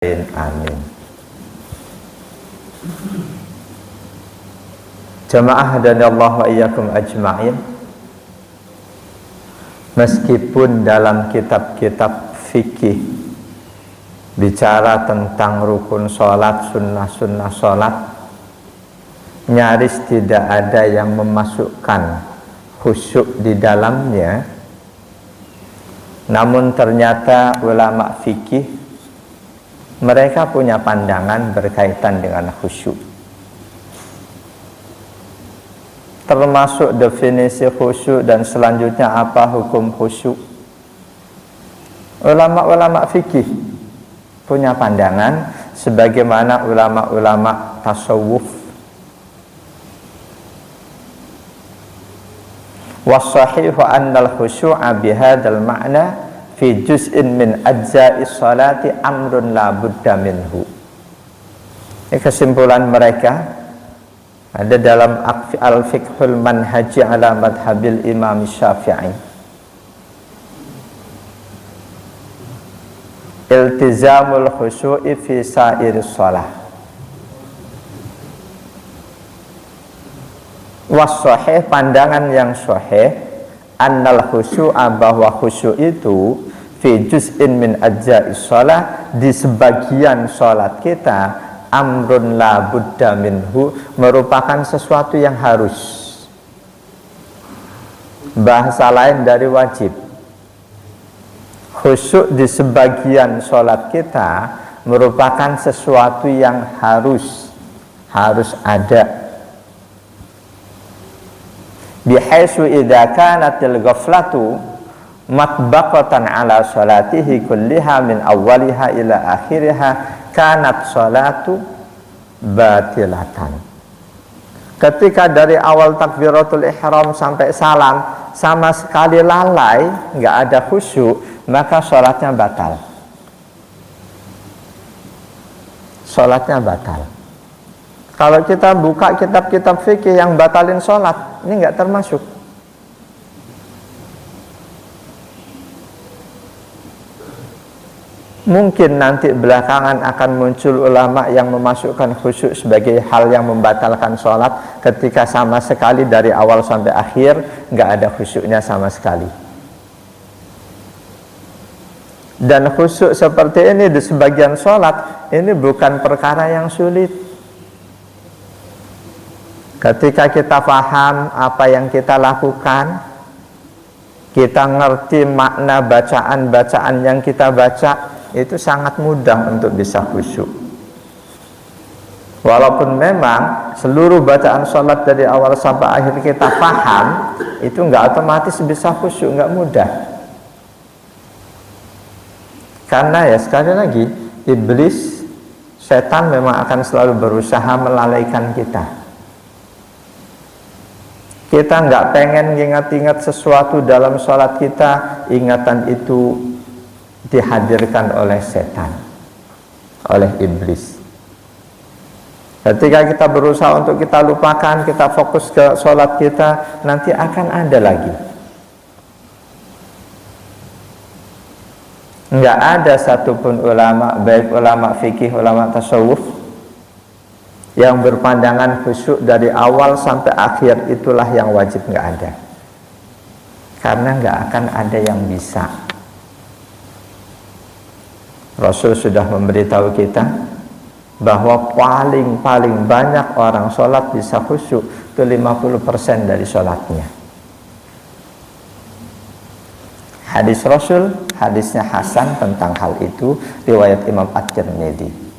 Amin. Jamaah dan Allah wa iyyakum ajma'in. Meskipun dalam kitab-kitab fikih bicara tentang rukun sholat, sunnah-sunnah sholat, nyaris tidak ada yang memasukkan khusyuk di dalamnya, namun ternyata ulama fikih mereka punya pandangan berkaitan dengan khusyuk. Termasuk definisi khusyuk dan selanjutnya apa hukum khusyuk. Ulama-ulama fikih punya pandangan sebagaimana ulama-ulama tasawuf. Was-sahihu annal khusyu'a bihadzal ma'na fi juz'in min ajza'is salati amrun la budda minhu. Ini kesimpulan mereka ada dalam al-fiqhul manhaji ala madhabil imam syafi'i. Iltizamul khusyu'i fi sa'iris salah. Was-sahih, pandangan yang sahih, annal khusyu'a, bahwa khusyuk itu fi juz'in min ajza'is shalah, di sebagian salat kita, amrun la budda minhu, merupakan sesuatu yang harus, bahasa lain dari wajib. Khusyuk di sebagian salat kita merupakan sesuatu yang harus ada. Bihaisu idza kanatil ghaflatu matbaqatan ala salatihi kulliha min awwaliha ila akhiriha kanat salatu batilatan. Ketika dari awal takbiratul ihram sampai salam sama sekali lalai, nggak ada khusyuk, maka salatnya batal. Salatnya batal. Kalau kita buka kitab-kitab fikih yang batalin sholat, ini nggak termasuk. Mungkin nanti belakangan akan muncul ulama yang memasukkan khusyuk sebagai hal yang membatalkan sholat, ketika sama sekali dari awal sampai akhir nggak ada khusyuknya sama sekali. Dan khusyuk seperti ini di sebagian sholat, ini bukan perkara yang sulit. Ketika kita paham apa yang kita lakukan, kita ngerti makna bacaan-bacaan yang kita baca, itu sangat mudah untuk bisa khusyuk. Walaupun memang seluruh bacaan sholat dari awal sampai akhir kita paham, itu nggak otomatis bisa khusyuk, nggak mudah. Karena ya sekali lagi, iblis, setan memang akan selalu berusaha melalaikan kita. Kita nggak pengen ingat-ingat sesuatu dalam sholat kita, ingatan itu dihadirkan oleh setan, oleh iblis. Ketika kita berusaha untuk kita lupakan, kita fokus ke sholat kita, nanti akan ada lagi. Nggak ada satupun ulama, baik ulama fikih, ulama tasawuf, yang berpandangan khusyuk dari awal sampai akhir itulah yang wajib, nggak ada. Karena nggak akan ada yang bisa. Rasul sudah memberitahu kita bahwa paling banyak orang sholat bisa khusyuk itu 50% dari sholatnya. Hadis Rasul, hadisnya Hasan tentang hal itu, riwayat Imam At-Tirmidzi.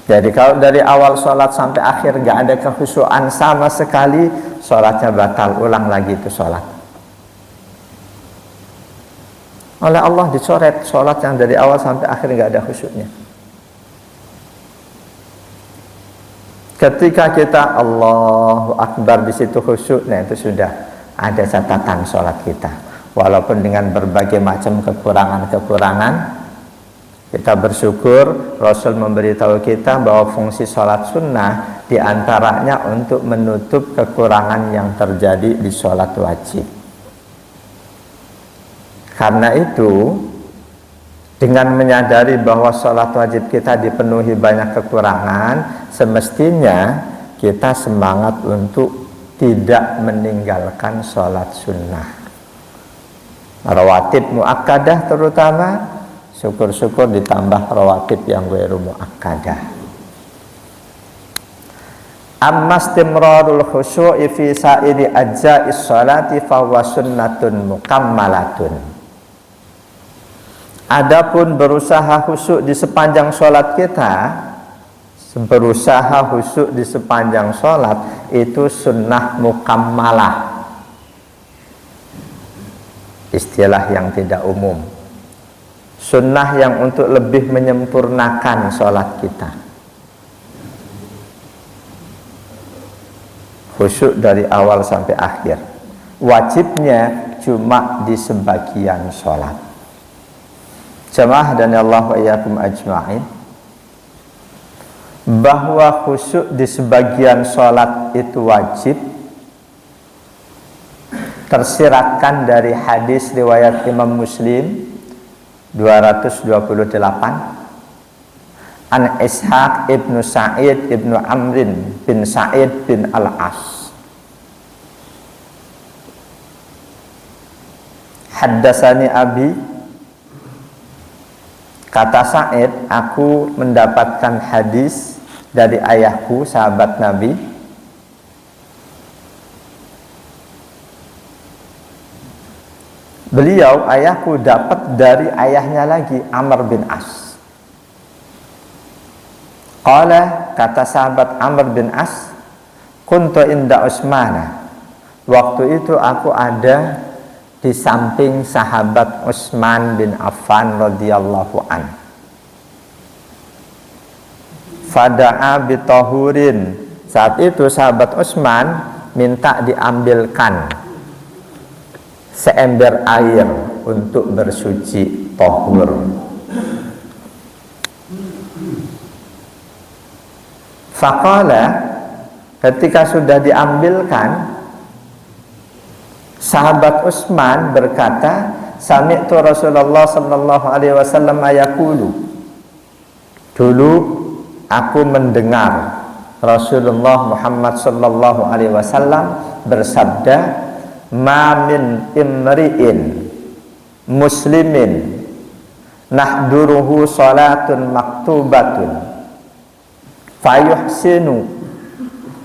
Jadi kalau dari awal sholat sampai akhir gak ada kekhusyuan sama sekali, sholatnya batal, ulang lagi itu sholat. Oleh Allah dicoret sholat yang dari awal sampai akhir gak ada khusyuknya. Ketika kita Allahu Akbar di situ khusyuk, nah itu sudah ada catatan sholat kita. Walaupun dengan berbagai macam kekurangan-kekurangan, kita bersyukur Rasul memberitahu kita bahwa fungsi sholat sunnah diantaranya untuk menutup kekurangan yang terjadi di sholat wajib. Karena itu Dengan menyadari bahwa sholat wajib kita dipenuhi banyak kekurangan, semestinya kita semangat untuk tidak meninggalkan sholat sunnah. Rawatib muakkadah terutama, syukur-syukur ditambah rawatib yang ghairu muakkadah. Amma istimrarul khusyu'i fi sa'iri ajza'is sholati fahuwa sunnatun mukammalatun. Adapun berusaha khusyuk di sepanjang sholat kita, berusaha khusyuk di sepanjang sholat itu sunnah mukammalah, istilah yang tidak umum, sunnah yang untuk lebih menyempurnakan sholat kita. Khusyuk dari awal sampai akhir, wajibnya cuma di sebagian sholat. Jamaah dan Allah wa iyyakum ajma'in, bahwa khusyuk di sebagian sholat itu wajib tersiratkan dari hadis riwayat Imam Muslim 228 an Ishaq ibnu Sa'id ibnu Amrin bin Sa'id bin Al-As. Haddasani abi, kata Sa'id, aku mendapatkan hadis dari ayahku, sahabat Nabi. Beliau, ayahku, dapat dari ayahnya lagi, Amr bin As. Qala, kata sahabat Amr bin As, kuntu inda Utsman. Waktu itu aku ada di samping sahabat Utsman bin Affan radhiyallahu an. Fada'a bitahurin. Saat itu sahabat Utsman minta diambilkan seember air untuk bersuci tahur. Faqala, ketika sudah diambilkan, sahabat Utsman berkata, sami'tu Rasulullah sallallahu alaihi wasallam yaqulu. Dulu aku mendengar Rasulullah Muhammad sallallahu alaihi wasallam bersabda, ma min imri'in muslimin nahduruhu salatun maktubatun fayuhsinu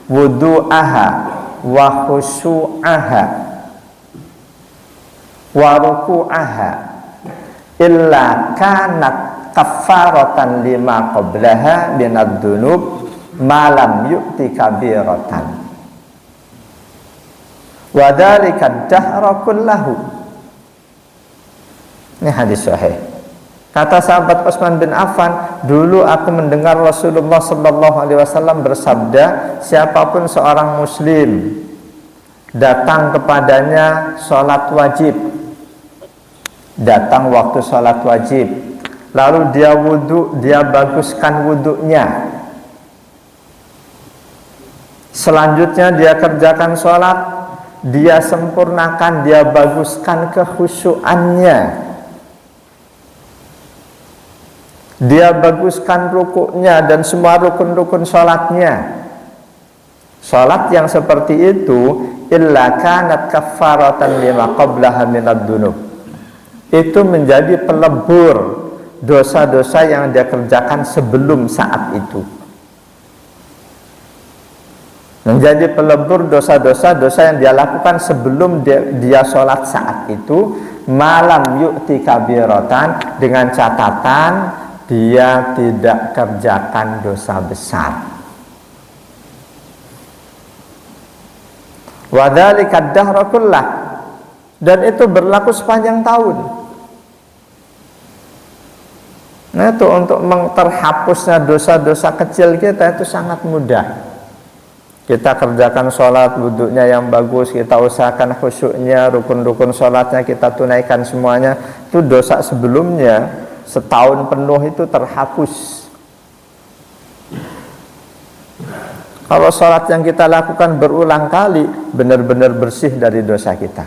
wudu'aha wa khusyu'aha wa ruku'aha illa kanat kaffaratan lima qablaha minad dunub ma lam yu'ti kabiratan wa dzalika dahra kullahu. Ini hadis sahih. Kata sahabat Utsman bin Affan, dulu aku mendengar Rasulullah sallallahu alaihi wasallam bersabda, siapapun seorang muslim datang kepadanya sholat wajib, datang waktu sholat wajib, lalu dia wudhu, dia baguskan wudhunya, selanjutnya dia kerjakan sholat, dia sempurnakan, dia baguskan kekhusyuannya, dia baguskan rukuknya dan semua rukun-rukun sholatnya. Sholat yang seperti itu illa kanat kaffaratan lima qablaha minad dunub, itu menjadi pelebur dosa-dosa yang dia kerjakan sebelum saat itu, menjadi pelebur dosa-dosa yang dia lakukan sebelum dia sholat saat itu, malam yu'ti kabiratan, dengan catatan dia tidak kerjakan dosa besar. Wa dzalika dahra kullah, dan itu berlaku sepanjang tahun. Nah, itu untuk terhapusnya dosa-dosa kecil kita itu sangat mudah. Kita kerjakan sholat, wudhunya yang bagus, kita usahakan khusyuknya, rukun-rukun sholatnya kita tunaikan semuanya, itu dosa sebelumnya setahun penuh itu terhapus. Kalau sholat yang kita lakukan berulang kali, benar-benar bersih dari dosa kita.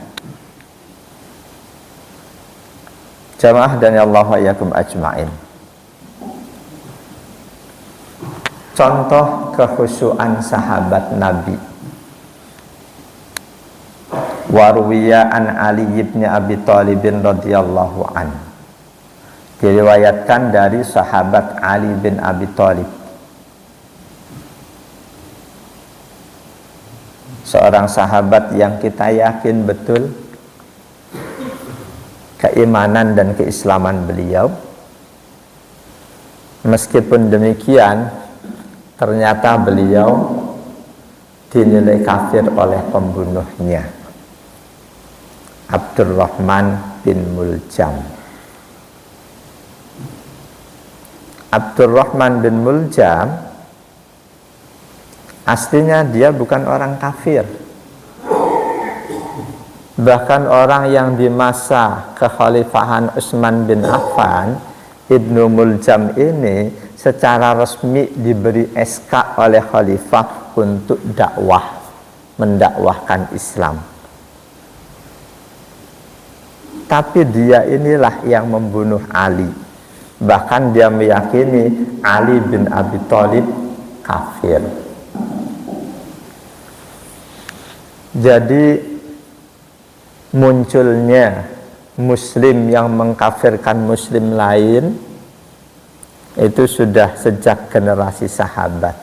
Jamaah dan Allah wa iyyakum ajma'in. Contoh kekhusyuan sahabat Nabi. Warwiya an Ali bin Abi Thalib radhiyallahu an. Diriwayatkan dari sahabat Ali bin Abi Thalib, seorang sahabat yang kita yakin betul keimanan dan keislaman beliau. Meskipun demikian, ternyata beliau dinilai kafir oleh pembunuhnya, Abdurrahman bin Muljam. Abdurrahman bin Muljam aslinya dia bukan orang kafir. Bahkan orang yang di masa kekhalifahan Utsman bin Affan, Ibnu Muljam ini secara resmi diberi SK oleh khalifah untuk dakwah, mendakwahkan Islam. Tapi dia inilah yang membunuh Ali. Bahkan dia meyakini Ali bin Abi Thalib kafir. Jadi munculnya muslim yang mengkafirkan muslim lain itu sudah sejak generasi sahabat.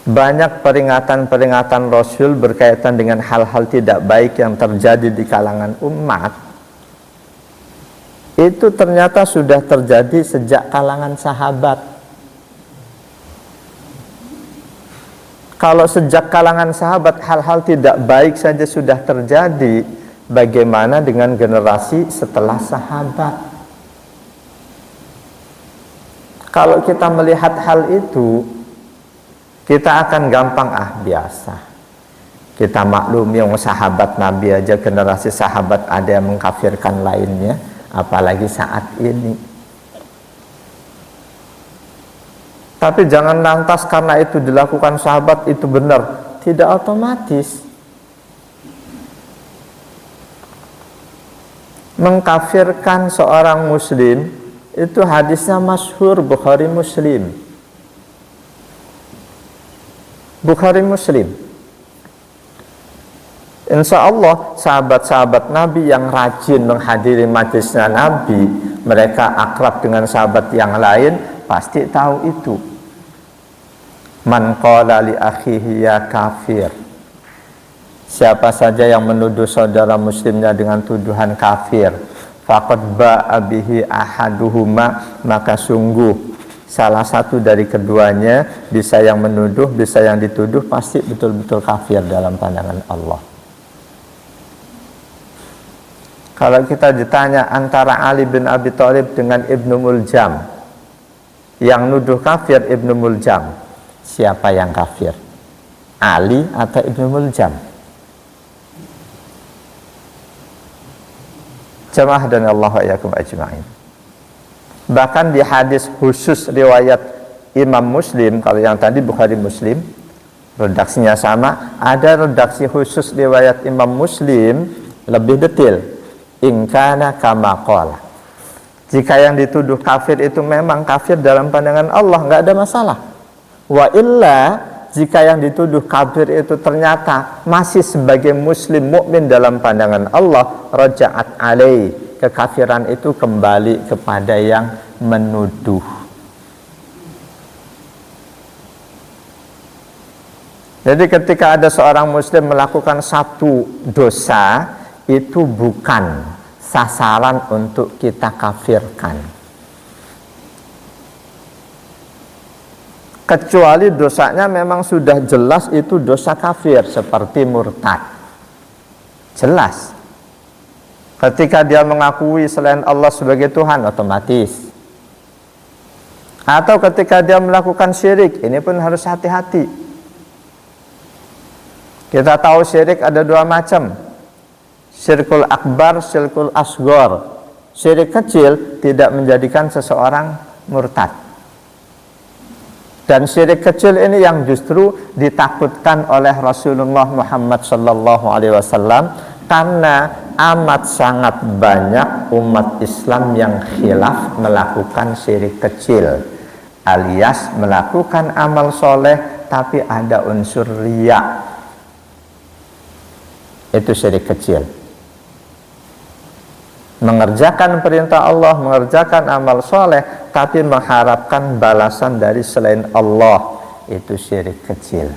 Banyak peringatan-peringatan Rasul berkaitan dengan hal-hal tidak baik yang terjadi di kalangan umat, itu ternyata sudah terjadi sejak kalangan sahabat. Kalau sejak kalangan sahabat hal-hal tidak baik saja sudah terjadi, bagaimana dengan generasi setelah sahabat? Kalau kita melihat hal itu, kita akan gampang, biasa. Kita maklumi yang sahabat Nabi aja, generasi sahabat ada yang mengkafirkan lainnya, apalagi saat ini. Tapi jangan lantas karena itu dilakukan sahabat itu benar, tidak otomatis. Mengkafirkan seorang muslim itu hadisnya masyhur, Bukhari Muslim. Bukhari Muslim. Insya Allah sahabat-sahabat Nabi yang rajin menghadiri majelisnya Nabi, mereka akrab dengan sahabat yang lain, pasti tahu itu. Man qala li akhihi ya kafir. Siapa saja yang menuduh saudara muslimnya dengan tuduhan kafir, faqad ba'a bihi ahaduhuma, maka sungguh salah satu dari keduanya, bisa yang menuduh, bisa yang dituduh, pasti betul-betul kafir dalam pandangan Allah. Kalau kita ditanya antara Ali bin Abi Thalib dengan Ibnu Muljam, yang nuduh kafir Ibnu Muljam, siapa yang kafir? Ali atau Ibnu Muljam? Jamaah dan Allah wa iyyakum ajma'in. Bahkan di hadis khusus riwayat Imam Muslim, kalau yang tadi Bukhari Muslim, redaksinya sama, ada redaksi khusus riwayat Imam Muslim lebih detail. In kana kama qala. Jika yang dituduh kafir itu memang kafir dalam pandangan Allah, nggak ada masalah. Wa illa, jika yang dituduh kafir itu ternyata masih sebagai muslim mukmin dalam pandangan Allah, raja'at alai, kekafiran itu kembali kepada yang menuduh. Jadi ketika ada seorang muslim melakukan satu dosa, itu bukan sasaran untuk kita kafirkan, kecuali dosanya memang sudah jelas itu dosa kafir, seperti murtad. Jelas ketika dia mengakui selain Allah sebagai Tuhan, otomatis. Atau ketika dia melakukan syirik, ini pun harus hati-hati. Kita tahu syirik ada dua macam, syirkul akbar, syirkul asghar. Syirik kecil tidak menjadikan seseorang murtad, dan syirik kecil ini yang justru ditakutkan oleh Rasulullah Muhammad SAW, karena amat sangat banyak umat Islam yang khilaf melakukan syirik kecil, alias melakukan amal soleh tapi ada unsur riya. Itu syirik kecil. Mengerjakan perintah Allah, mengerjakan amal soleh tapi mengharapkan balasan dari selain Allah, itu syirik kecil.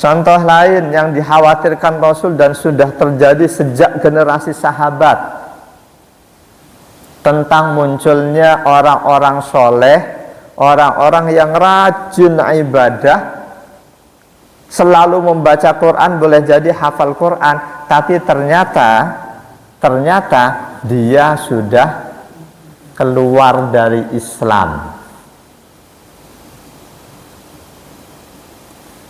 Contoh lain yang dikhawatirkan Rasul dan sudah terjadi sejak generasi sahabat, tentang munculnya orang-orang soleh, orang-orang yang rajin ibadah, selalu membaca Quran, boleh jadi hafal Quran, tapi ternyata dia sudah keluar dari Islam.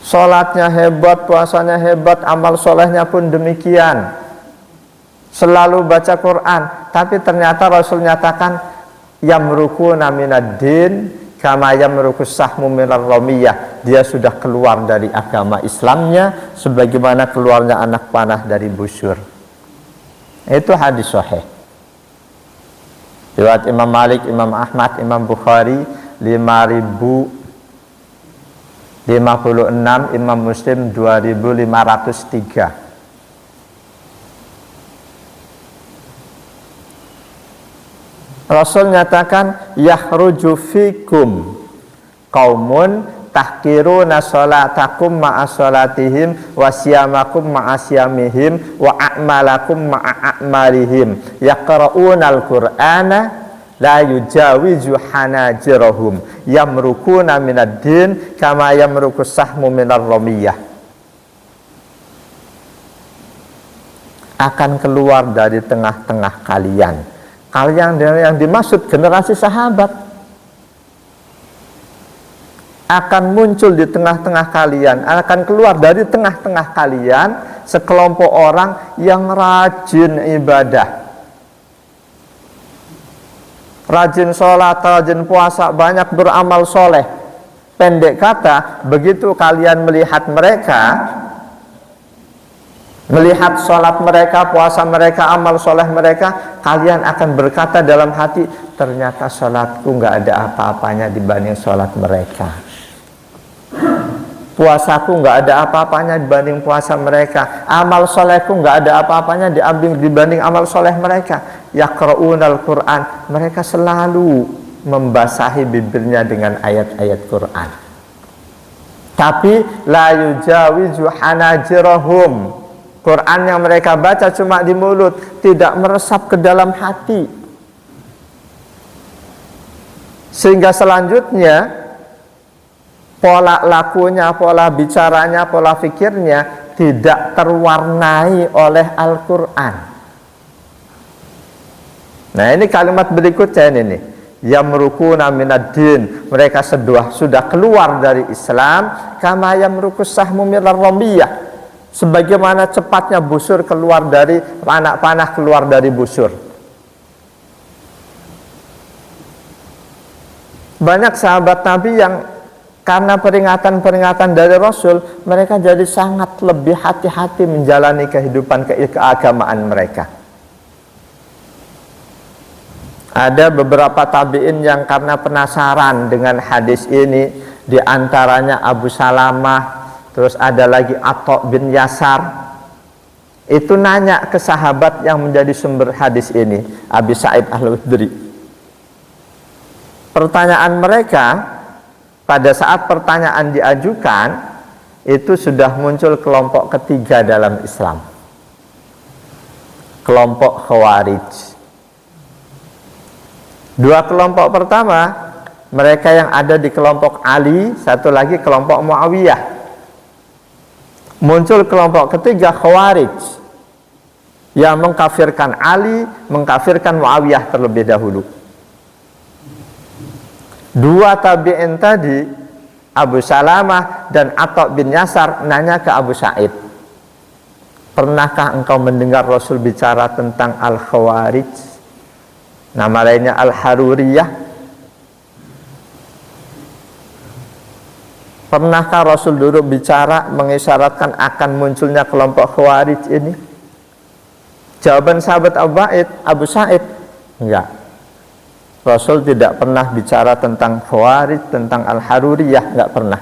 Sholatnya hebat, puasanya hebat, amal solehnya pun demikian, selalu baca Quran, tapi ternyata Rasul nyatakan yamrukuna minad-din kama yamrukus sahmu minar ramiyah. Dia sudah keluar dari agama Islamnya sebagaimana keluarnya anak panah dari busur. Itu hadis sahih riwayat Imam Malik, Imam Ahmad, Imam Bukhari 5056, Imam Muslim 2503. Rasul nyatakan yakhruju fikum qaumun tahkiruna sholatakum ma'a sholatihim wa siyamakum ma'a siyamihim wa a'malakum ma'a a'malihim yaqra'unal qur'ana la yujawizu hanajirahum yamrukuna minad-din kama yamrukus sahmu minar ramiyah. Akan keluar dari tengah-tengah kalian. Kalian yang dimaksud generasi sahabat, akan muncul di tengah-tengah kalian, akan keluar dari tengah-tengah kalian sekelompok orang yang rajin ibadah, rajin sholat, rajin puasa, banyak beramal soleh. Pendek kata, begitu kalian melihat mereka, melihat sholat mereka, puasa mereka, amal soleh mereka, kalian akan berkata dalam hati, ternyata sholatku nggak ada apa-apanya dibanding sholat mereka, puasaku nggak ada apa-apanya dibanding puasa mereka, amal solehku nggak ada apa-apanya dibanding amal soleh mereka. Yaqra'unal Qur'an, mereka selalu membasahi bibirnya dengan ayat-ayat Quran, tapi la yujawizu hanajirahum, Quran yang mereka baca cuma di mulut, tidak meresap ke dalam hati. Sehingga selanjutnya pola lakunya, pola bicaranya, pola fikirnya tidak terwarnai oleh Al-Quran. Nah, ini kalimat berikutnya ini, yamrukuna minad-din, mereka sudah keluar dari Islam, kama yamrukus sahmu minar ramiyah, sebagaimana cepatnya busur keluar dari anak panah keluar dari busur. Banyak sahabat Nabi yang karena peringatan-peringatan dari Rasul, mereka jadi sangat lebih hati-hati menjalani kehidupan keagamaan mereka. Ada beberapa tabi'in yang karena penasaran dengan hadis ini, diantaranya Abu Salamah, terus ada lagi Atha bin Yasar, itu nanya ke sahabat yang menjadi sumber hadis ini, Abi Sa'id Al-Khudri. Pertanyaan mereka, pada saat pertanyaan diajukan, itu sudah muncul kelompok ketiga dalam Islam, kelompok Khawarij. Dua kelompok pertama, mereka yang ada di kelompok Ali, satu lagi kelompok Muawiyah. Muncul kelompok ketiga Khawarij yang mengkafirkan Ali, mengkafirkan Muawiyah terlebih dahulu. Dua tabi'in tadi, Abu Salamah dan Atha bin Yasar, nanya ke Abu Sa'id, pernahkah engkau mendengar Rasul bicara tentang Al-Khawarij? Nama lainnya Al-Haruriyah. Pernahkah Rasul duduk bicara mengisyaratkan akan munculnya kelompok Khawarij ini? Jawaban sahabat Abu Sa'id, enggak. Rasul tidak pernah bicara tentang Khawarij, tentang Al-Haruriyah, enggak pernah.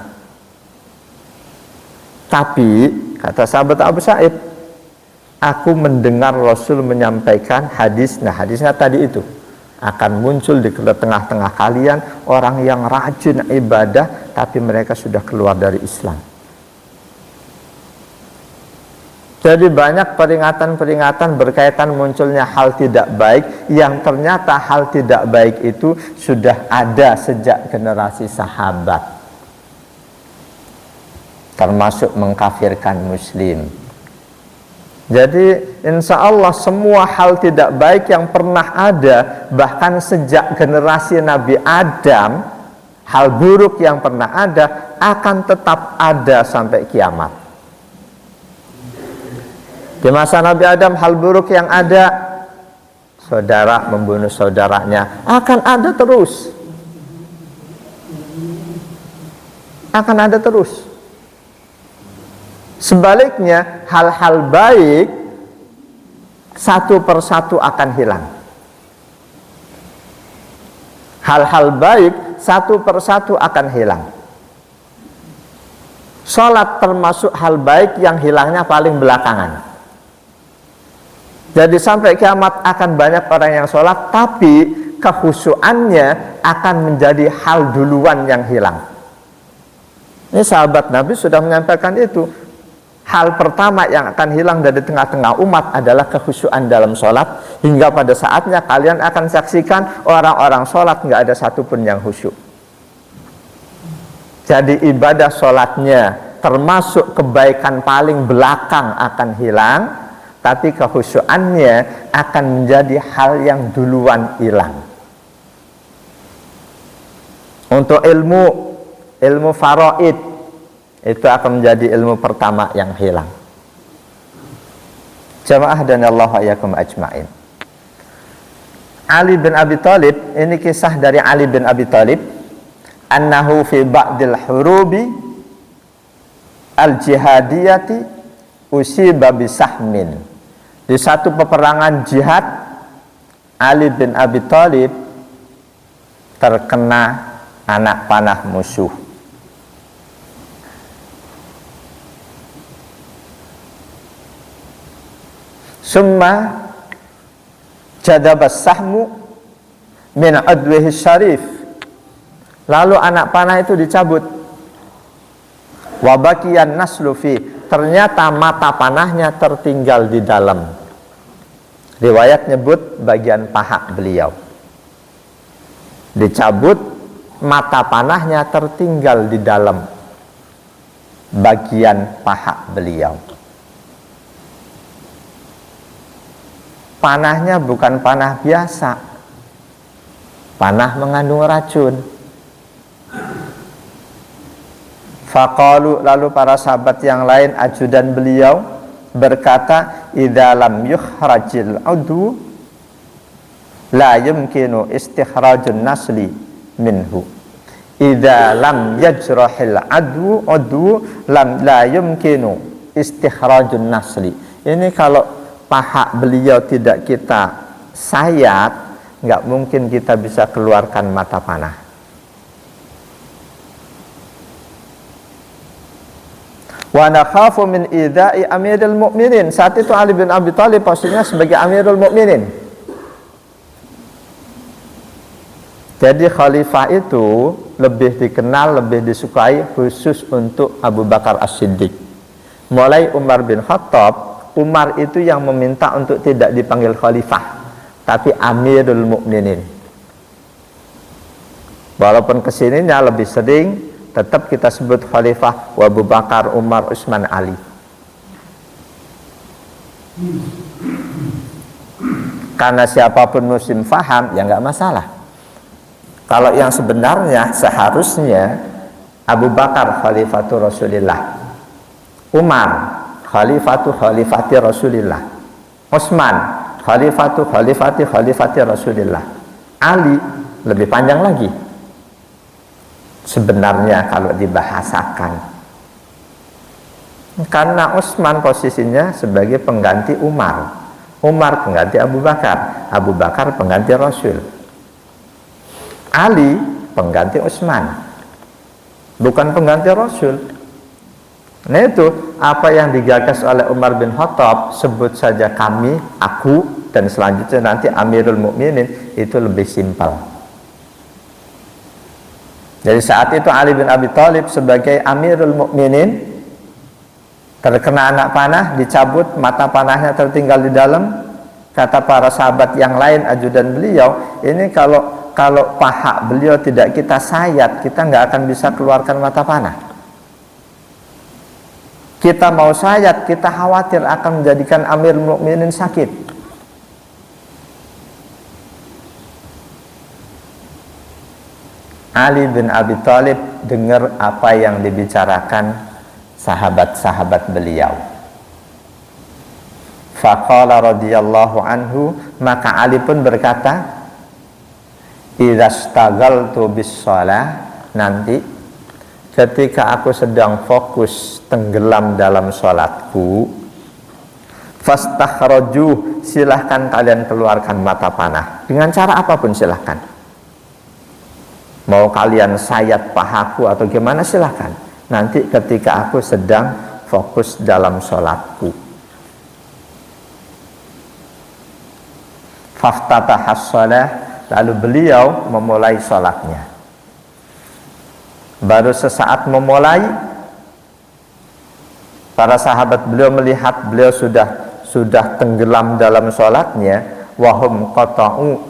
Tapi kata sahabat Abu Sa'id, aku mendengar Rasul menyampaikan hadis. Nah, hadisnya tadi itu, akan muncul di tengah-tengah kalian orang yang rajin ibadah tapi mereka sudah keluar dari Islam. Jadi banyak peringatan-peringatan berkaitan munculnya hal tidak baik, yang ternyata hal tidak baik itu sudah ada sejak generasi sahabat, termasuk mengkafirkan muslim. Jadi insya Allah semua hal tidak baik yang pernah ada, bahkan sejak generasi Nabi Adam, hal buruk yang pernah ada akan tetap ada sampai kiamat. Di masa Nabi Adam, hal buruk yang ada, saudara membunuh saudaranya, akan ada terus. Akan ada terus. Sebaliknya, hal-hal baik satu persatu akan hilang. Hal-hal baik satu persatu akan hilang. Sholat termasuk hal baik yang hilangnya paling belakangan. Jadi sampai kiamat akan banyak orang yang sholat, tapi kekhusyuannya akan menjadi hal duluan yang hilang. Ini sahabat Nabi sudah menyampaikan itu. Hal pertama yang akan hilang dari tengah-tengah umat adalah kekhusyuan dalam sholat, hingga pada saatnya kalian akan saksikan orang-orang sholat nggak ada satupun yang khusyuk. Jadi ibadah sholatnya termasuk kebaikan paling belakang akan hilang, tapi kekhusyuannya akan menjadi hal yang duluan hilang. Untuk ilmu faraid, itu akan menjadi ilmu pertama yang hilang. Jamaah dan Allah ayakum ajma'in. Ali bin Abi Thalib, ini kisah dari Ali bin Abi Thalib, annahu fi ba'dil hurubi al-jihadiyati usiba bisahmin. Di satu peperangan jihad, Ali bin Abi Thalib terkena anak panah musuh. Summa jadabas sahmu min adwihi syarif. Lalu anak panah itu dicabut. Wabakian naslu fi. Ternyata mata panahnya tertinggal di dalam. Riwayat nyebut bagian paha beliau. Dicabut, mata panahnya tertinggal di dalam bagian paha beliau. Panahnya bukan panah biasa, panah mengandung racun. Faqalu, lalu para sahabat yang lain, ajudan beliau berkata, idza lam yukhrajil udhu la yumkinu istikhrajun nasli minhu. Idza lam yajrahil udhu la yumkinu istikhrajun nasli. Ini kalau paha beliau tidak kita sayat, nggak mungkin kita bisa keluarkan mata panah. Wa nakhafu min idza'i amirul mukminin. Saat itu Ali bin Abi Thalib posisinya sebagai Amirul Mukminin. Jadi khalifah itu lebih dikenal, lebih disukai khusus untuk Abu Bakar As-Siddiq. Mulai Umar bin Khattab, Umar itu yang meminta untuk tidak dipanggil khalifah, tapi Amirul Mukminin. Walaupun kesininya lebih sering, tetap kita sebut khalifah Abu Bakar, Umar, Utsman, Ali. Karena siapapun muslim faham, ya nggak masalah. Kalau yang sebenarnya seharusnya Abu Bakar khalifatul Rasulillah, Umar khalifati Rasulillah, Utsman khalifati Rasulillah, Ali lebih panjang lagi. sebenarnya kalau dibahasakan. Karena Utsman posisinya sebagai pengganti Umar, Umar pengganti Abu Bakar, Abu Bakar pengganti Rasul, Ali pengganti Utsman, bukan pengganti Rasul. Nah itu apa yang digagas oleh Umar bin Khattab, sebut saja kami, aku, dan selanjutnya nanti Amirul Mukminin, itu lebih simpel. Jadi saat itu Ali bin Abi Thalib sebagai Amirul Mukminin terkena anak panah, dicabut, mata panahnya tertinggal di dalam. Kata para sahabat yang lain, ajudan beliau, ini kalau paha beliau tidak kita sayat, kita nggak akan bisa keluarkan mata panah. Kita mau sayat, kita khawatir akan menjadikan Amir Mukminin sakit. Ali bin Abi Thalib dengar apa yang dibicarakan sahabat-sahabat beliau. Faqala radhiyallahu anhu, maka Ali pun berkata, idza stagaltu bis shalah, nanti ketika aku sedang fokus tenggelam dalam sholatku, fastakhraju, silahkan kalian keluarkan mata panah dengan cara apapun, silahkan. Mau kalian sayat pahaku atau gimana, silahkan. Nanti ketika aku sedang fokus dalam sholatku. Faftatahas shalah, lalu beliau memulai sholatnya. Baru sesaat memulai, para sahabat beliau melihat beliau sudah tenggelam dalam sholatnya. Wahum qata'u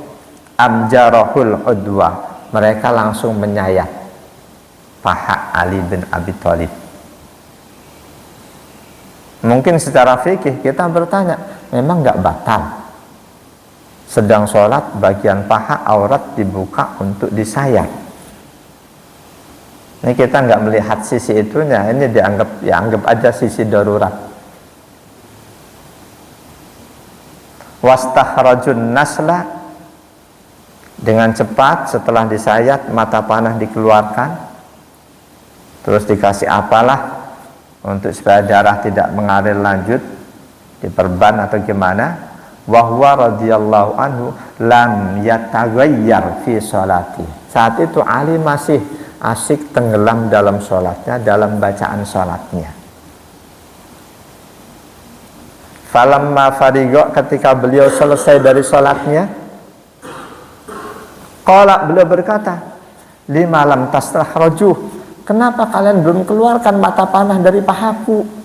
amjarahul udwa, mereka langsung menyayat paha Ali bin Abi Thalib. Mungkin secara fikih kita bertanya, memang nggak batal sedang sholat bagian paha aurat dibuka untuk disayat? Ini kita nggak melihat sisi itunya, ini dianggap aja sisi darurat. Wastakhrajun nasla, dengan cepat setelah disayat mata panah dikeluarkan, terus dikasih apalah untuk supaya darah tidak mengalir lanjut, diperban atau gimana. Wahwa radhiyallahu anhu lam yataghayyar fi sholati, saat itu Ali masih asik tenggelam dalam sholatnya, dalam bacaan sholatnya. Falamma farigo, ketika beliau selesai dari sholatnya, qala, beliau berkata, lima lam tastakhraju, kenapa kalian belum keluarkan mata panah dari pahaku?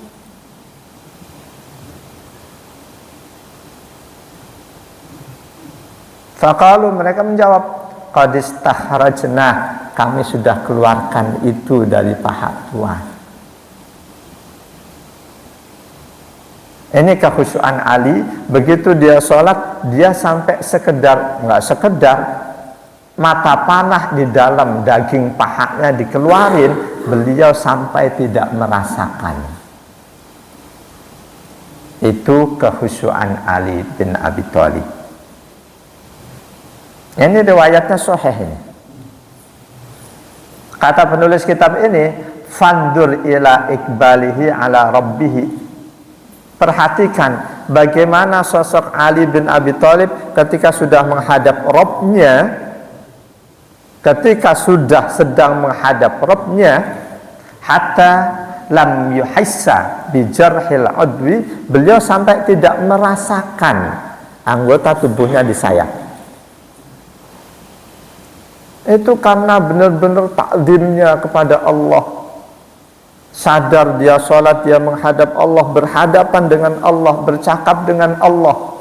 Faqalu, mereka menjawab, qad istakhrajna, kami sudah keluarkan itu dari paha Tuhan. Ini kekhusyuan Ali, begitu dia sholat, dia sampai nggak sekedar mata panah di dalam daging pahanya dikeluarin, beliau sampai tidak merasakan. Itu kekhusyuan Ali bin Abi Thalib. Ini riwayatnya sahih ini. Kata penulis kitab ini, fandur ila ikbalihi ala rabbihi, perhatikan bagaimana sosok Ali bin Abi Thalib ketika sudah menghadap Rabbnya, ketika sudah sedang menghadap Rabbnya, hatta lam yuhissa bijarhil udwi, beliau sampai tidak merasakan anggota tubuhnya disayat. Itu karena benar-benar takzimnya kepada Allah. Sadar dia sholat, dia menghadap Allah, berhadapan dengan Allah, bercakap dengan Allah.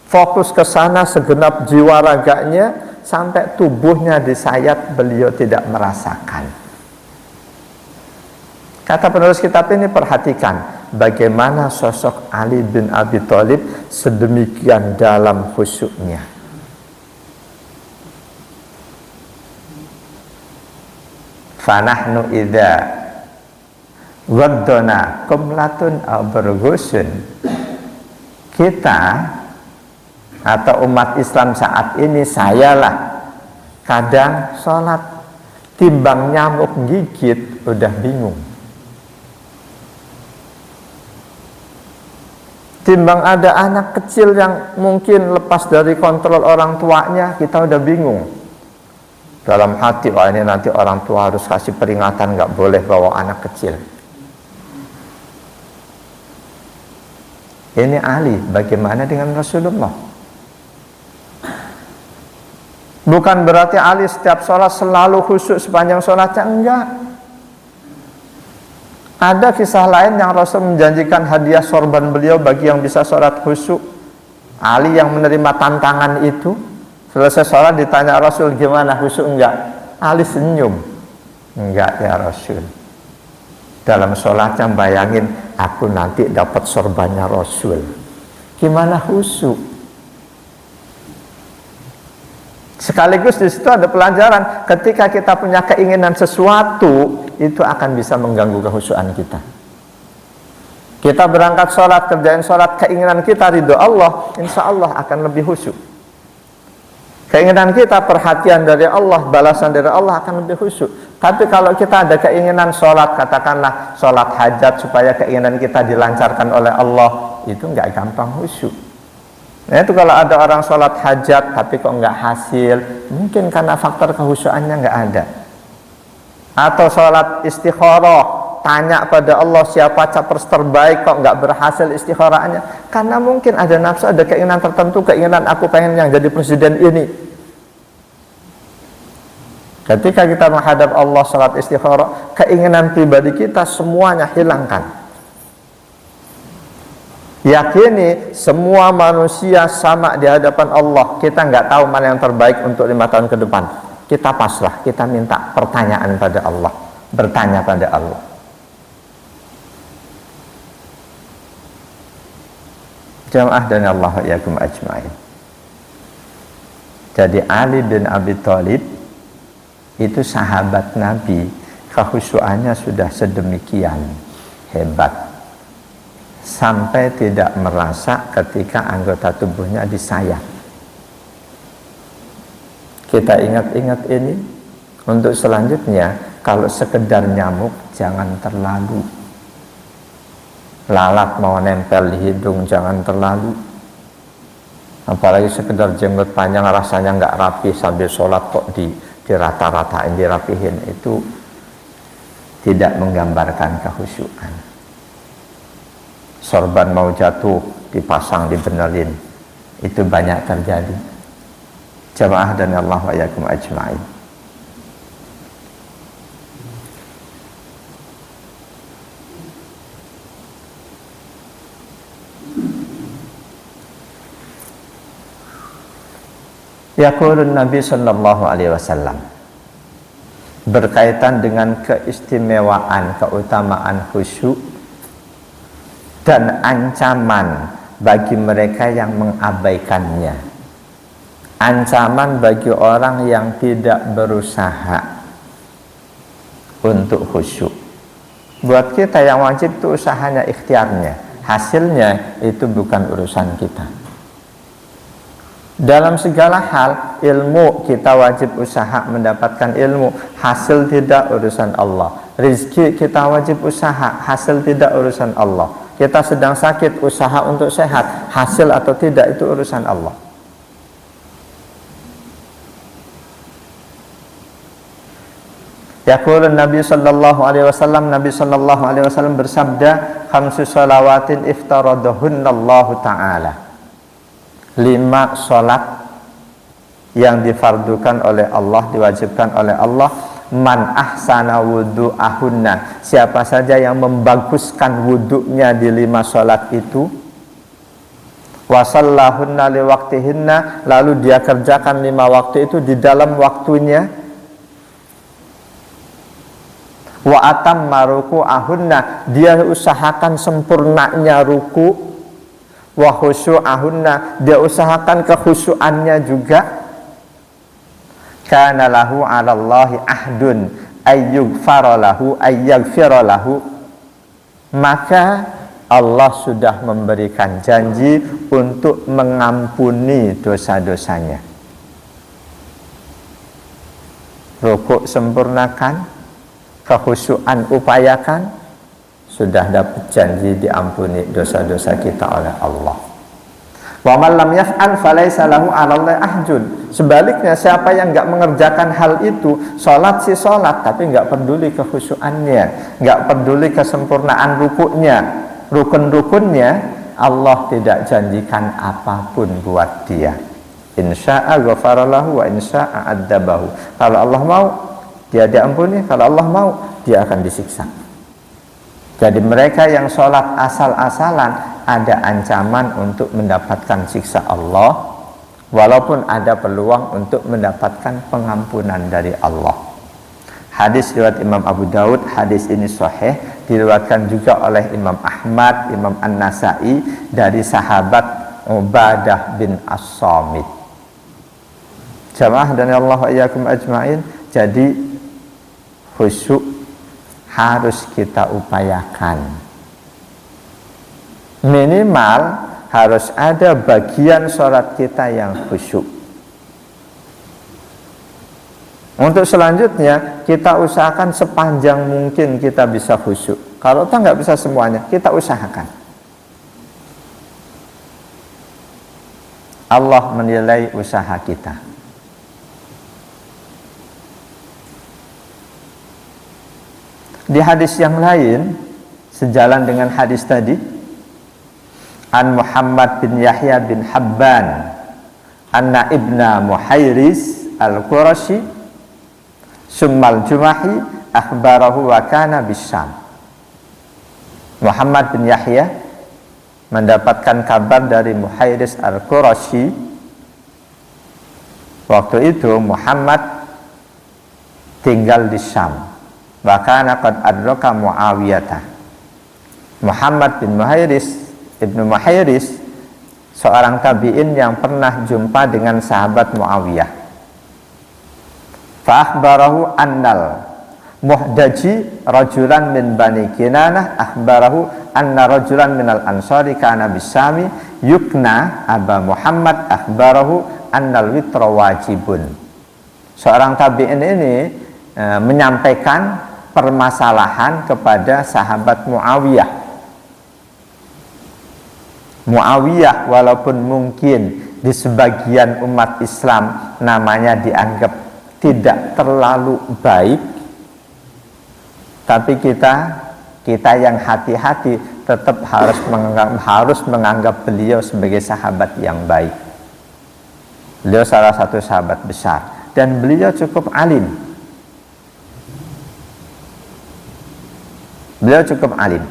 Fokus ke sana segenap jiwa raganya, sampai tubuhnya disayat, beliau tidak merasakan. Kata penulis kitab ini, perhatikan bagaimana sosok Ali bin Abi Thalib sedemikian dalam khusyuknya. Fanahnu idza waddana qumlatun aw burghusun, kita atau umat Islam saat ini, sayalah kadang sholat, timbang nyamuk gigit udah bingung. Timbang ada anak kecil yang mungkin lepas dari kontrol orang tuanya, kita udah bingung. Dalam hati, wah ini nanti orang tua harus kasih peringatan, nggak boleh bawa anak kecil. Ini Ali, bagaimana dengan Rasulullah? Bukan berarti Ali setiap sholat selalu khusyuk sepanjang sholatnya, enggak. Ada kisah lain yang Rasul menjanjikan hadiah sorban beliau bagi yang bisa sholat khusyuk. Ali yang menerima tantangan itu, selesai sholat ditanya Rasul, gimana, khusyuk enggak? Ali senyum, enggak ya Rasul. Dalam sholatnya bayangin, aku nanti dapat sorbannya Rasul. Gimana khusyuk? Sekaligus di situ ada pelajaran, ketika kita punya keinginan sesuatu, itu akan bisa mengganggu kekhusyukan kita. Kita berangkat sholat, kerjain sholat, keinginan kita ridho Allah, insya Allah akan lebih khusyuk. Keinginan kita perhatian dari Allah, balasan dari Allah akan lebih khusyuk. Tapi kalau kita ada keinginan sholat, katakanlah sholat hajat supaya keinginan kita dilancarkan oleh Allah, itu nggak gampang khusyuk. Nah itu kalau ada orang sholat hajat tapi kok nggak hasil, mungkin karena faktor kekhusyukannya nggak ada. Atau sholat istikharah, tanya pada Allah siapa capres terbaik kok nggak berhasil istikharahnya, karena mungkin ada nafsu, ada keinginan tertentu, keinginan aku pengen yang jadi presiden ini. Ketika kita menghadap Allah sholat istikharah, keinginan pribadi kita semuanya hilangkan. Yakini semua manusia sama di hadapan Allah. Kita nggak tahu mana yang terbaik untuk 5 tahun ke depan. Kita pasrah, kita minta pertanyaan pada Allah, bertanya pada Allah. Jamaah dan Allah yakum ajma'in. Jadi Ali bin Abi Thalib itu sahabat Nabi, kekhusyuannya sudah sedemikian hebat sampai tidak merasa ketika anggota tubuhnya disayat. Kita ingat-ingat ini untuk selanjutnya. Kalau sekedar nyamuk jangan terlalu, lalat mau nempel di hidung jangan terlalu, apalagi sekedar jenggot panjang rasanya nggak rapi, sambil sholat kok dirata-ratain, dirapihin, itu tidak menggambarkan kekhusyukan. Sorban mau jatuh dipasang, dibenerin, itu banyak terjadi. Jamaah dan Allah wa yakum ajma'in. Yaqulun Nabi sallallahu alaihi wasallam, berkaitan dengan keistimewaan, keutamaan khusyuk dan ancaman bagi mereka yang mengabaikannya. Ancaman bagi orang yang tidak berusaha untuk khusyuk. Buat kita yang wajib itu usahanya, ikhtiarnya, hasilnya itu bukan urusan kita. Dalam segala hal, ilmu kita wajib usaha mendapatkan ilmu, hasil tidak urusan Allah. Rizki kita wajib usaha, hasil tidak urusan Allah. Kita sedang sakit, usaha untuk sehat, hasil atau tidak itu urusan Allah. Yaqulun Nabi sallallahu alaihi wasallam, Nabi sallallahu alaihi wasallam bersabda, khamsu shalawatin iftaradahunallahu ta'ala. 5 sholat yang difardukan oleh Allah, diwajibkan oleh Allah. Man ahsana wudu'ahunna, siapa saja yang membaguskan wudunya di 5 sholat itu, wasallahunna liwaktihinna, lalu dia kerjakan 5 waktu itu di dalam waktunya, wa atamma ruku'ahunna, dia usahakan sempurnanya ruku', wa khusyu'ahunna, dia usahakan kekhusyuannya juga, kana lahu 'alallahi ahdun ayyughfara lahu ayyaghfira lahu, maka Allah sudah memberikan janji untuk mengampuni dosa-dosanya. rukuk sempurnakan, kekhusyuan upayakan, sudah dapat janji diampuni dosa-dosa kita oleh Allah. Wa man lam yaf'al falaysa lahu 'alallahi ahjun. Sebaliknya, siapa yang enggak mengerjakan hal itu, salat sih salat tapi enggak peduli kekhusyuannya, enggak peduli kesempurnaan rukuknya, rukun-rukunnya, Allah tidak janjikan apapun buat dia. Insya'a ghafara lahu wa insya'a adzabahu. Kalau Allah mau, dia diampuni, kalau Allah mau, dia akan disiksa. Jadi mereka yang sholat asal-asalan ada ancaman untuk mendapatkan siksa Allah, walaupun ada peluang untuk mendapatkan pengampunan dari Allah. Hadis riwayat Imam Abu Daud, hadis ini sahih, diriwayatkan juga oleh Imam Ahmad, Imam An-Nasai dari sahabat Ubadah bin As-Samit. Jamaah dan Allah wa iyyakum ajma'in. Jadi khusyuk harus kita upayakan. Minimal harus ada bagian sholat kita yang khusyuk. Untuk selanjutnya kita usahakan sepanjang mungkin kita bisa khusyuk. Kalau kita nggak bisa semuanya, kita usahakan. Allah menilai usaha kita. Di hadis yang lain, sejalan dengan hadis tadi, an Muhammad bin Yahya bin Habban anna ibna Muhairis al-Qurashi summal Jumahi akhbarahu wa kana bisyam. Muhammad bin Yahya mendapatkan kabar dari Muhairis al-Qurashi. Waktu itu Muhammad tinggal di Syam. Bahkan qad adraka Muawiyah. Muhammad bin Muhairis, Ibnu Muhairis, seorang tabi'in yang pernah jumpa dengan sahabat Muawiyah. Fa akhbarahu annal Muhdaji rajulan min Bani Kinanah akhbarahu anna rajulan minal ansari kana bisami yukna Aba Muhammad akhbarahu annal witra wajibun. Seorang tabi'in ini menyampaikan permasalahan kepada sahabat Muawiyah. Muawiyah walaupun mungkin di sebagian umat Islam namanya dianggap tidak terlalu baik, tapi kita yang hati-hati tetap harus menganggap beliau sebagai sahabat yang baik. Beliau salah satu sahabat besar dan beliau cukup alim. Beliau cukup alim.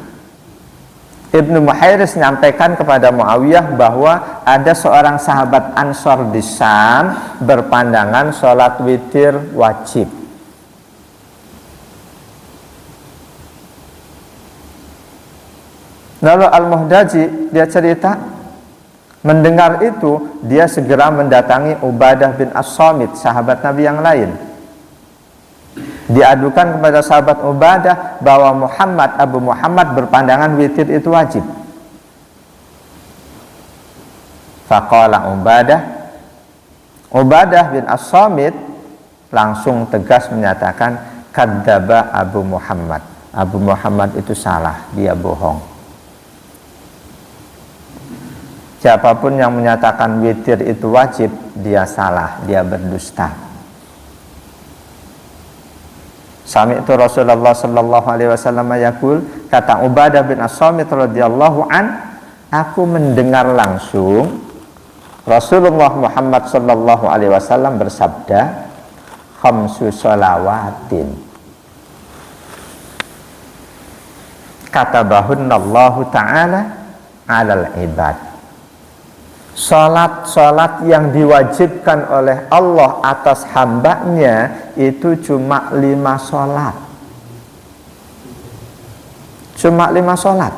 Ibnu Muhairis menyampaikan kepada Muawiyah bahwa ada seorang sahabat Ansor di Syam berpandangan sholat witir wajib. Lalu Al-Muhdaji dia cerita, mendengar itu dia segera mendatangi Ubadah bin As-Samit, sahabat Nabi yang lain. Diadukan kepada sahabat Ubadah bahwa Abu Muhammad berpandangan witir itu wajib. Faqala Ubadah bin As-Samit langsung tegas menyatakan, kadzdzaba Abu Muhammad. Abu Muhammad itu salah, dia bohong. Siapapun yang menyatakan witir itu wajib, dia salah, dia berdusta. Sami'tu Rasulullah sallallahu alaihi wasallam yaqul, kata Ubadah bin As-Samit radhiyallahu an, aku mendengar langsung Rasulullah Muhammad sallallahu alaihi wasallam bersabda, khamsu shalawatin katabahunallahu ta'ala 'alal ibad. Salat yang diwajibkan oleh Allah atas hambanya itu cuma 5 salat. Cuma 5 salat.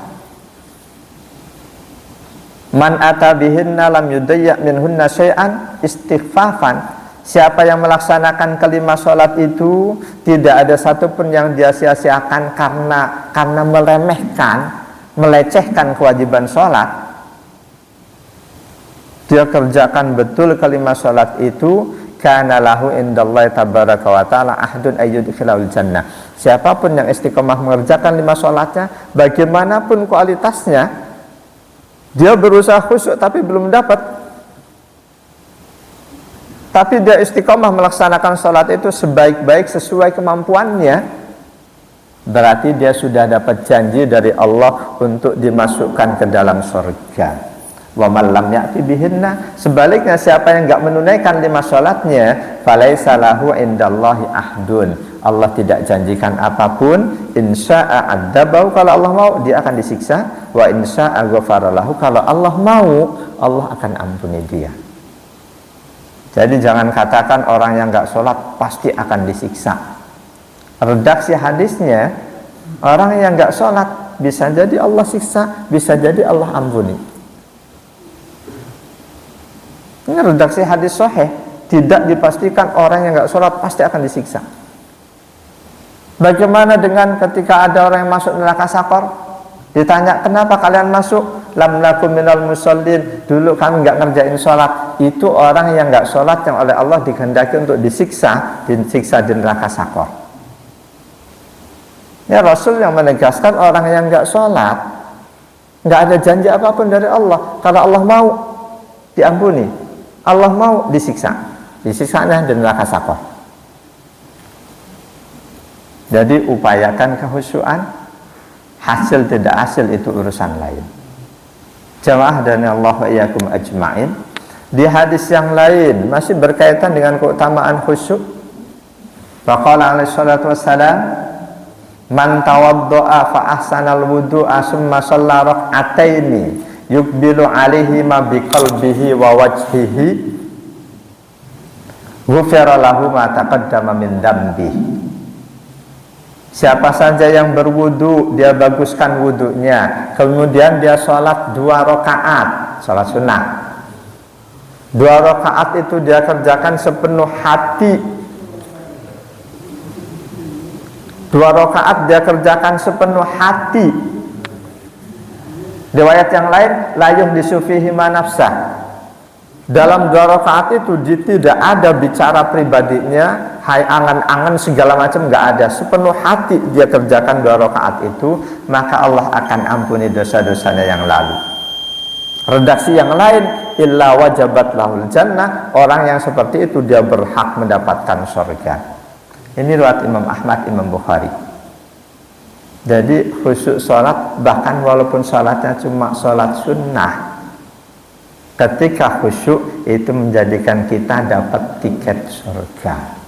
Man atabihinna lam yudayya minhunna syai'an istighfafan. Siapa yang melaksanakan kelima salat itu tidak ada satupun yang dia sia-siakan karena melecehkan kewajiban salat. Dia kerjakan betul kelima salat itu kana lahu indallahi tabaraka wa ta'ala ahdun ayyudkhilal jannah. Siapapun yang istiqomah mengerjakan 5 sholatnya, bagaimanapun kualitasnya, dia berusaha khusyuk tapi belum dapat, tapi dia istiqomah melaksanakan sholat itu sebaik-baik sesuai kemampuannya, berarti dia sudah dapat janji dari Allah untuk dimasukkan ke dalam surga. Wa man lam ya'ti bihinna, sebaliknya siapa yang enggak menunaikan 5 sholatnya, falaisa lahu indallahi ahdun, Allah tidak janjikan apapun. Insya'a adzabahu, kalau Allah mau dia akan disiksa, wa insya'a ghafara lahu, kalau Allah mau Allah akan ampuni dia. Jadi jangan katakan orang yang enggak sholat pasti akan disiksa. Redaksi hadisnya, orang yang enggak sholat bisa jadi Allah siksa, bisa jadi Allah ampuni. Ini redaksi hadis sahih, tidak dipastikan orang yang enggak sholat pasti akan disiksa. Bagaimana dengan ketika ada orang yang masuk neraka sakor, ditanya kenapa kalian masuk, lam nakum minal musallin, dulu kami enggak ngerjain sholat. Itu orang yang enggak sholat yang oleh Allah dikehendaki untuk disiksa di neraka sakor. Ya, Rasul yang menegaskan orang yang enggak sholat enggak ada janji apapun dari Allah. Kalau Allah mau diampuni, Allah mau disiksanya di neraka sakor. Jadi upayakan kehusyuan, hasil tidak hasil itu urusan lain. Jamaah dan Allah wa iyyakum ajma'in. Di hadis yang lain masih berkaitan dengan keutamaan khusyuk, faqala alaihi salatu wassalam, man tawaddo'a fa ahsanal wudu'a summa shalla rak'ataini yukbilu alaihi ma biqalbihi wa wajhihi ghufira lahu ma taqaddama min dambihi. Siapa saja yang berwudu, dia baguskan wudunya, kemudian dia sholat 2 rakaat, sholat sunnah. 2 rakaat itu dia kerjakan sepenuh hati. 2 rakaat dia kerjakan sepenuh hati. Riwayat yang lain, layuh disufihi manafsah. Dalam 2 rakaat itu tidak ada bicara pribadinya, hai angan-angan segala macam, nggak ada. Sepenuh hati dia kerjakan 2 rakaat itu, maka Allah akan ampuni dosa-dosanya yang lalu. Redaksi yang lain, illa wajabat lahul jannah, orang yang seperti itu dia berhak mendapatkan surga. Ini riwayat Imam Ahmad, Imam Bukhari. Jadi khusyuk sholat, bahkan walaupun sholatnya cuma sholat sunnah, ketika khusyuk itu menjadikan kita dapat tiket surga.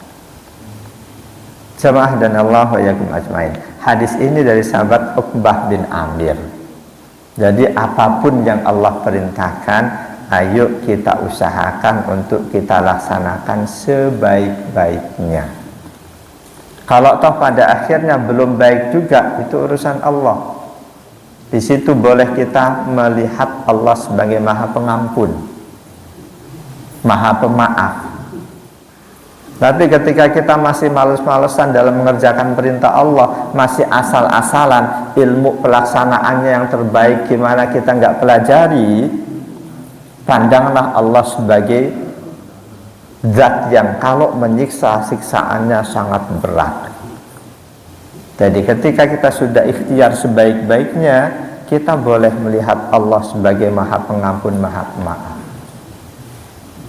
Jamaah dan Allah wa iyyakum ajmain. Hadis ini dari sahabat Uqbah bin Amir. Jadi apapun yang Allah perintahkan, ayo kita usahakan untuk kita laksanakan sebaik-baiknya. Kalau toh pada akhirnya belum baik juga, itu urusan Allah. Di situ boleh kita melihat Allah sebagai Maha Pengampun, Maha Pemaaf. Tapi ketika kita masih males-malesan dalam mengerjakan perintah Allah, masih asal-asalan, ilmu pelaksanaannya yang terbaik gimana kita nggak pelajari, pandanglah Allah sebagai zat yang kalau menyiksa, siksaannya sangat berat. Jadi ketika kita sudah ikhtiar sebaik-baiknya, kita boleh melihat Allah sebagai Maha Pengampun, Maha Pemaaf.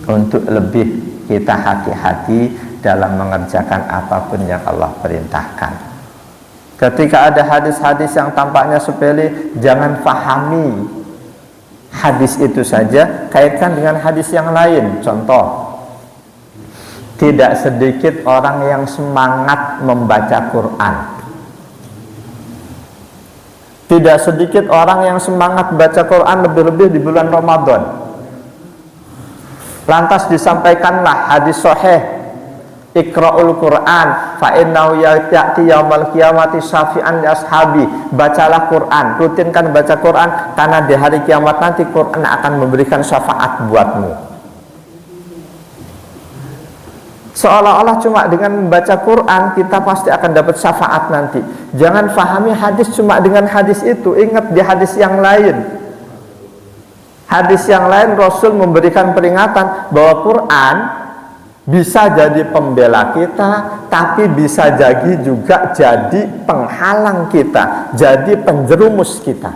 Untuk lebih kita hati-hati dalam mengerjakan apapun yang Allah perintahkan. Ketika ada hadis-hadis yang tampaknya sepele, jangan fahami hadis itu saja, kaitkan dengan hadis yang lain. Contoh, tidak sedikit orang yang semangat membaca Quran. Tidak sedikit orang yang semangat baca Quran, lebih-lebih di bulan Ramadan. Lantas disampaikanlah hadis sahih, Iqra'ul Quran fa innahu ya'ti yaumal qiyamati syafi'an li ashabi. Bacalah Quran, rutinkan baca Quran, karena di hari kiamat nanti Quran akan memberikan syafaat buatmu. Seolah-olah cuma dengan membaca Quran kita pasti akan dapat syafaat nanti. Jangan fahami hadis cuma dengan hadis itu. Ingat di hadis yang lain. Hadis yang lain Rasul memberikan peringatan bahwa Quran Bisa jadi pembela kita, tapi bisa jadi juga jadi penghalang kita, jadi penjerumus kita.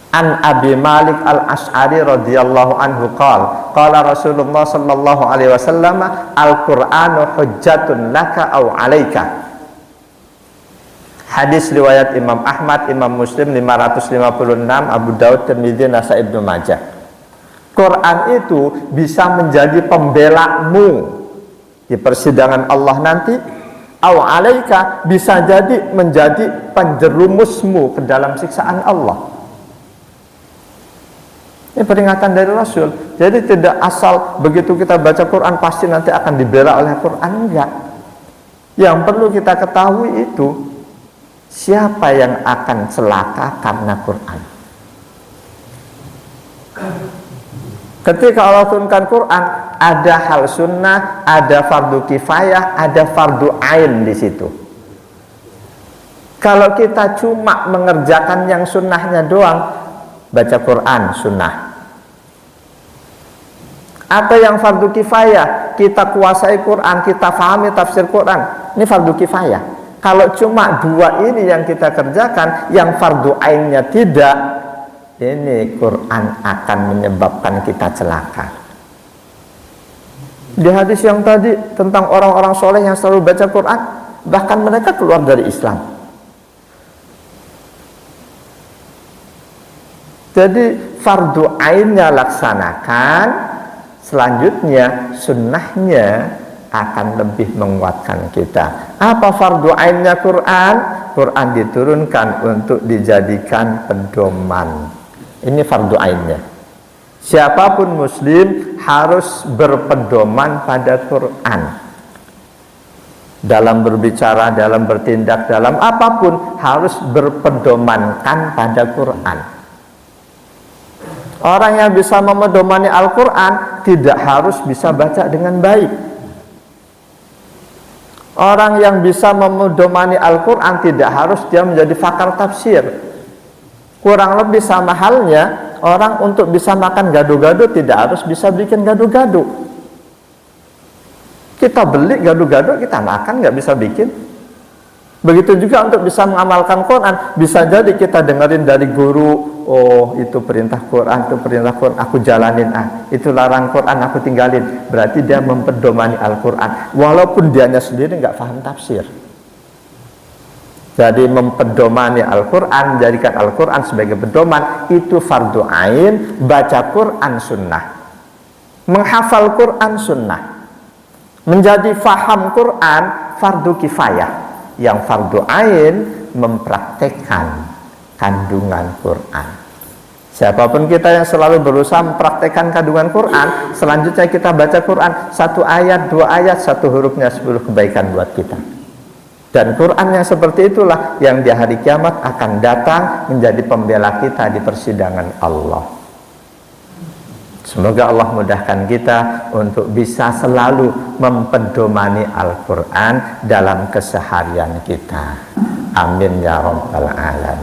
An Abi Malik Al-Asy'ari radhiyallahu anhu qala Rasulullah sallallahu alaihi wasallam al-Qur'anu hujjatun laka aw 'alaika. Hadis riwayat Imam Ahmad, Imam Muslim 556, Abu Daud, Tirmidzi, Nasai, Ibnu Majah. Quran itu bisa menjadi pembelamu di persidangan Allah nanti, aw 'alaika, bisa jadi menjadi penjerumusmu ke dalam siksaan Allah. Ini peringatan dari Rasul. Jadi tidak asal begitu kita baca Quran pasti nanti akan dibela oleh Quran, enggak. Yang perlu kita ketahui itu siapa yang akan celaka karena Quran. Ketika Allah turunkan Quran, ada hal sunnah, ada fardu kifayah, ada fardu ain di situ. Kalau kita cuma mengerjakan yang sunnahnya doang, baca Quran sunnah. Atau yang fardu kifayah, kita kuasai Quran, kita fahami tafsir Quran, ini fardu kifayah. Kalau cuma dua ini yang kita kerjakan, yang fardu ainnya tidak, ini Quran akan menyebabkan kita celaka. Di hadis yang tadi tentang orang-orang soleh yang selalu baca Quran, bahkan mereka keluar dari Islam. Jadi fardu ainnya laksanakan, selanjutnya sunnahnya akan lebih menguatkan kita. Apa fardu ainnya Quran? Quran diturunkan untuk dijadikan pedoman. Ini fardu ainnya. Siapapun muslim harus berpedoman pada Quran. Dalam berbicara, dalam bertindak, dalam apapun harus berpedomankan pada Quran. Orang yang bisa memedomani Al-Quran tidak harus bisa baca dengan baik. Orang yang bisa memedomani Al-Quran tidak harus dia menjadi pakar tafsir. Kurang lebih sama halnya orang untuk bisa makan gado-gado tidak harus bisa bikin gado-gado. Kita beli gado-gado, kita makan nggak bisa bikin. Begitu juga untuk bisa mengamalkan Quran, bisa jadi kita dengerin dari guru, oh itu perintah Quran, itu perintah Quran, aku jalanin, itu larang Quran, aku tinggalin. Berarti dia mempedomani Al-Quran, walaupun dianya sendiri nggak paham tafsir. Jadi mempedomani Al-Quran, menjadikan Al-Quran sebagai pedoman, itu fardu ain. Baca Quran sunnah, menghafal Quran sunnah, menjadi faham Quran fardu kifayah. Yang fardu ain mempraktekkan kandungan Quran. Siapapun kita yang selalu berusaha mempraktekkan kandungan Quran, selanjutnya kita baca Quran, satu ayat, dua ayat, satu hurufnya 10 kebaikan buat kita. Dan Quran yang seperti itulah yang di hari kiamat akan datang menjadi pembela kita di persidangan Allah. Semoga Allah mudahkan kita untuk bisa selalu mempedomani Al-Quran dalam keseharian kita. Amin ya rabbal alamin.